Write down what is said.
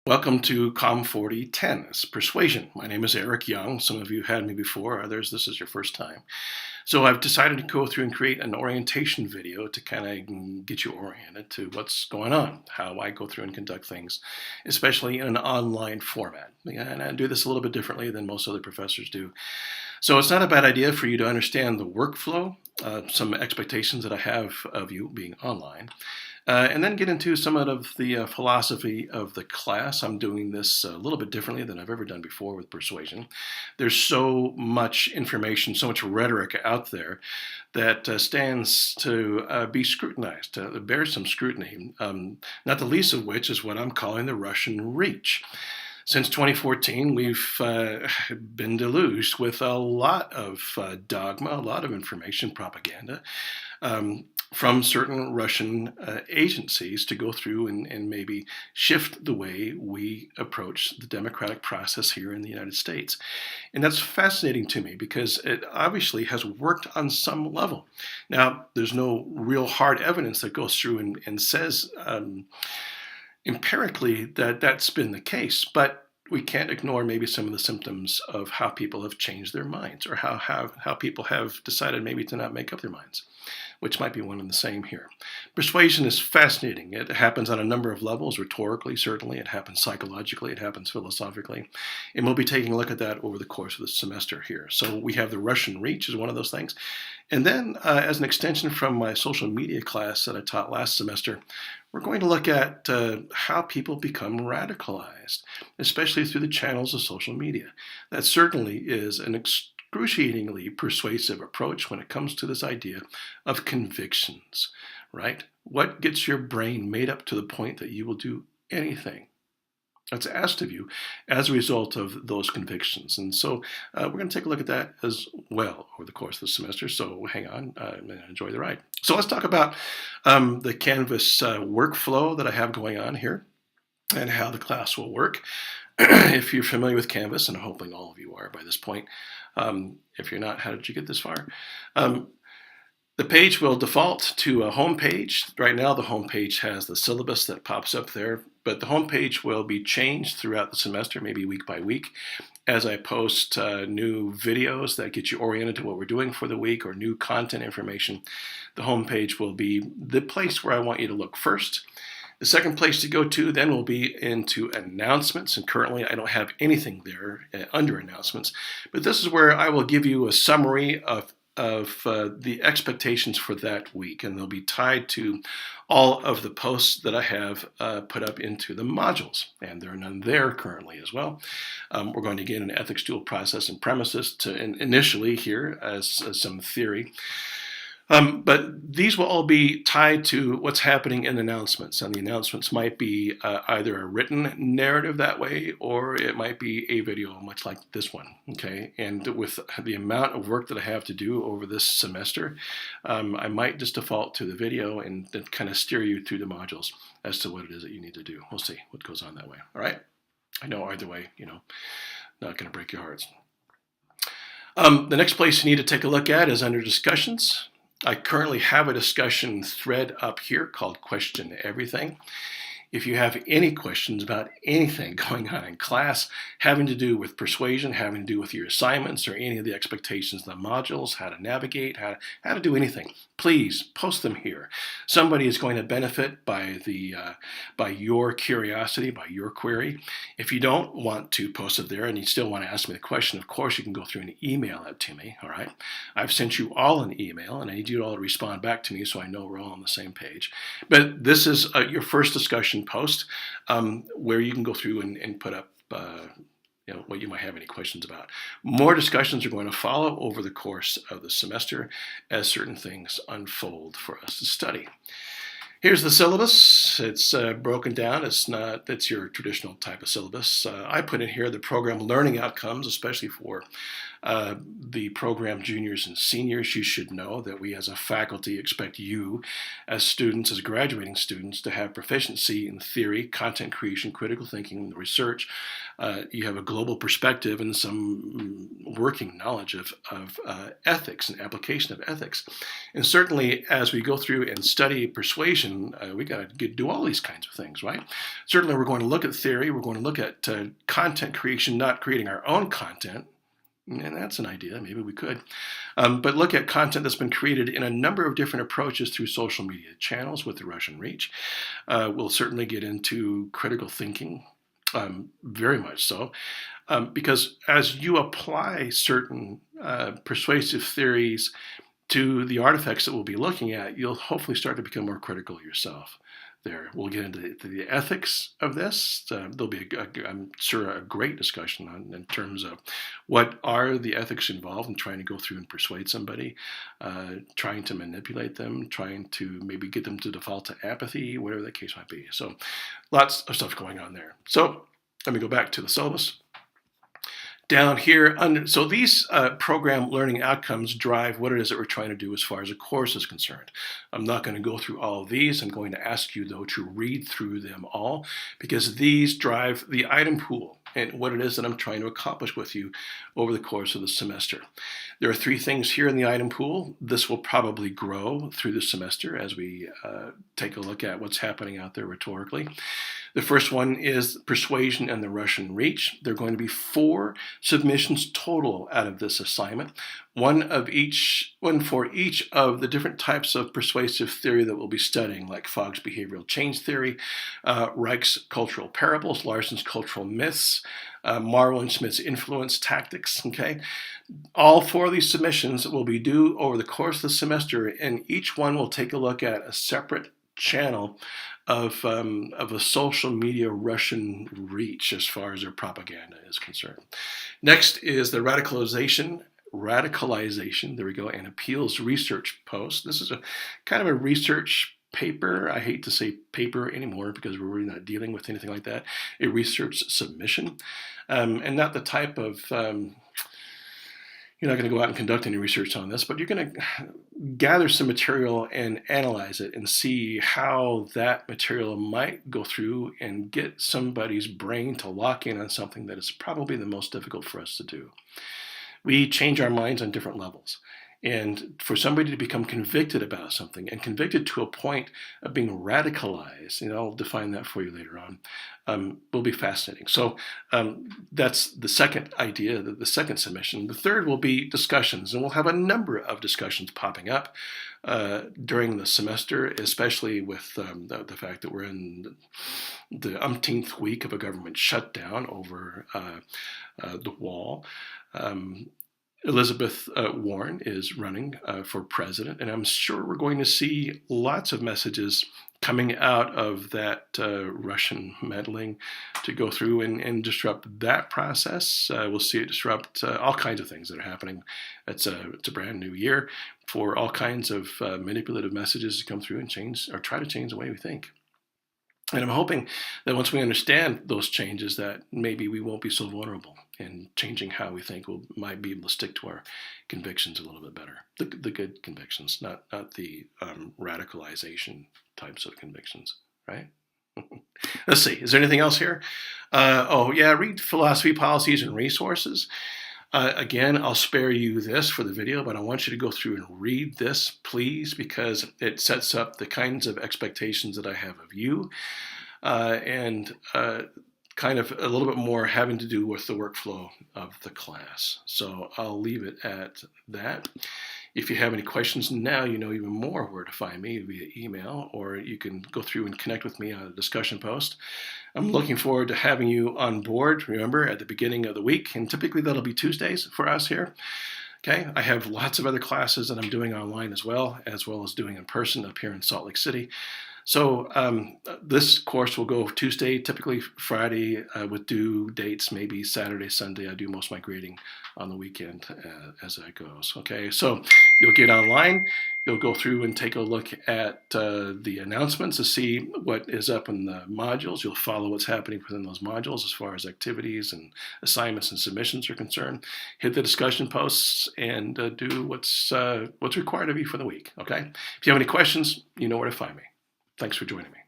Welcome to COMM 4010. It's Persuasion. My name is Eric Young. Some of you had me before, others this is your first time. So I've decided to go through and create an orientation video to kind of get you oriented to what's going on, how I go through and conduct things, especially in an online format. And I do this a little bit differently than most other professors do. So it's not a bad idea for you to understand the workflow, some expectations that I have of you being online. And then get into some of the philosophy of the class. I'm doing this a little bit differently than I've ever done before with Persuasion. There's so much information, so much rhetoric out there that stands to be scrutinized, to bear some scrutiny, not the least of which is what I'm calling the Russian reach. Since 2014, we've been deluged with a lot of dogma, a lot of information propaganda from certain Russian agencies to go through and maybe shift the way we approach the democratic process here in the United States. And that's fascinating to me because it obviously has worked on some level. Now, there's no real hard evidence that goes through and says empirically that that's been the case, but we can't ignore maybe some of the symptoms of how people have changed their minds or how people have decided maybe to not make up their minds, which might be one and the same here. Persuasion is fascinating. It happens on a number of levels, rhetorically, certainly. It happens psychologically. It happens philosophically. And we'll be taking a look at that over the course of the semester here. So we have the Russian reach is one of those things. And then as an extension from my social media class that I taught last semester, we're going to look at how people become radicalized, especially through the channels of social media. That certainly is an excruciatingly persuasive approach when it comes to this idea of convictions, right? What gets your brain made up to the point that you will do anything that's asked of you as a result of those convictions? And so we're going to take a look at that as well over the course of the semester. So hang on and enjoy the ride. So let's talk about the Canvas workflow that I have going on here and how the class will work. If you're familiar with Canvas, and I'm hoping all of you are by this point, if you're not, how did you get this far? The page will default to a home page. Right now, the home page has the syllabus that pops up there, but the home page will be changed throughout the semester, maybe week by week, as I post new videos that get you oriented to what we're doing for the week or new content information. The home page will be the place where I want you to look first. The second place to go to then will be into announcements, and currently I don't have anything there under announcements, but this is where I will give you a summary of the expectations for that week, and they'll be tied to all of the posts that I have put up into the modules, and there are none there currently as well. We're going to get an ethics dual process and premises to initially here as some theory. But these will all be tied to what's happening in announcements. And the announcements might be either a written narrative that way, or it might be a video, much like this one, okay? And with the amount of work that I have to do over this semester, I might just default to the video and then kind of steer you through the modules as to what it is that you need to do. We'll see what goes on that way, all right? I know either way, not going to break your hearts. The next place you need to take a look at is under discussions. I currently have a discussion thread up here called Question Everything. If you have any questions about anything going on in class, having to do with persuasion, having to do with your assignments or any of the expectations of the modules, how to navigate, how to do anything, please post them here. Somebody is going to benefit by your curiosity, by your query. If you don't want to post it there and you still want to ask me the question, of course you can go through and email it to me, all right? I've sent you all an email, and I need you all to respond back to me so I know we're all on the same page. But this is your first discussion post where you can go through and put up what you might have any questions about. More discussions are going to follow over the course of the semester as certain things unfold for us to study. Here's the syllabus. It's broken down. It's your traditional type of syllabus. I put in here the program learning outcomes, especially for the program juniors and seniors, you should know that we as a faculty expect you as students, as graduating students, to have proficiency in theory, content creation, critical thinking, research. You have a global perspective and some working knowledge of ethics and application of ethics. And certainly as we go through and study persuasion, we got to do all these kinds of things, right? Certainly we're going to look at theory, we're going to look at content creation, not creating our own content. And that's an idea, maybe we could. But look at content that's been created in a number of different approaches through social media channels with the Russian reach. We'll certainly get into critical thinking, very much so, because as you apply certain persuasive theories to the artifacts that we'll be looking at, you'll hopefully start to become more critical yourself. There, we'll get into the ethics of this. There'll be, I'm sure, a great discussion in terms of what are the ethics involved in trying to go through and persuade somebody, trying to manipulate them, trying to maybe get them to default to apathy, whatever the case might be. So lots of stuff going on there. So let me go back to the syllabus. Down here, so these program learning outcomes drive what it is that we're trying to do as far as a course is concerned. I'm not going to go through all of these. I'm going to ask you, though, to read through them all, because these drive the item pool and what it is that I'm trying to accomplish with you over the course of the semester. There are 3 things here in the item pool. This will probably grow through the semester as we take a look at what's happening out there rhetorically. The first one is persuasion and the Russian reach. There are going to be 4 submissions total out of this assignment. One for each of the different types of persuasive theory that we'll be studying, like Fogg's behavioral change theory, Reich's cultural parables, Larson's cultural myths, Marvel and Schmidt's influence tactics. Okay, all 4 of these submissions will be due over the course of the semester, and each one will take a look at a separate channel of a social media Russian reach as far as their propaganda is concerned. Next is the radicalization, there we go, and appeals research post. This is a kind of a research paper. I hate to say paper anymore because we're really not dealing with anything like that. A research submission, and not the type of you're not going to go out and conduct any research on this, but you're going to gather some material and analyze it and see how that material might go through and get somebody's brain to lock in on something that is probably the most difficult for us to do. We change our minds on different levels. And for somebody to become convicted about something, and convicted to a point of being radicalized, and I'll define that for you later on, will be fascinating. So that's the second idea, the second submission. The third will be discussions, and we'll have a number of discussions popping up during the semester, especially with the fact that we're in the umpteenth week of a government shutdown over the wall. Elizabeth Warren is running for president, and I'm sure we're going to see lots of messages coming out of that Russian meddling to go through and disrupt that process. We'll see it disrupt all kinds of things that are happening. It's a brand new year for all kinds of manipulative messages to come through and change or try to change the way we think. And I'm hoping that once we understand those changes, that maybe we won't be so vulnerable, and changing how we think might be able to stick to our convictions a little bit better. The good convictions, not the radicalization types of convictions, right? Let's see. Is there anything else here? Read philosophy, policies, and resources. Again, I'll spare you this for the video, but I want you to go through and read this, please, because it sets up the kinds of expectations that I have of you, and kind of a little bit more having to do with the workflow of the class. So I'll leave it at that. If you have any questions now, you know even more where to find me via email, or you can go through and connect with me on a discussion post. I'm looking forward to having you on board, remember, at the beginning of the week, and typically that'll be Tuesdays for us here. Okay, I have lots of other classes that I'm doing online as well as doing in person up here in Salt Lake City. So this course will go Tuesday, typically Friday, with due dates, maybe Saturday, Sunday. I do most of my grading on the weekend as that goes. Okay, so You'll get online. You'll go through and take a look at the announcements to see what is up in the modules. You'll follow what's happening within those modules as far as activities and assignments and submissions are concerned. Hit the discussion posts and do what's required of you for the week. Okay. If you have any questions, you know where to find me. Thanks for joining me.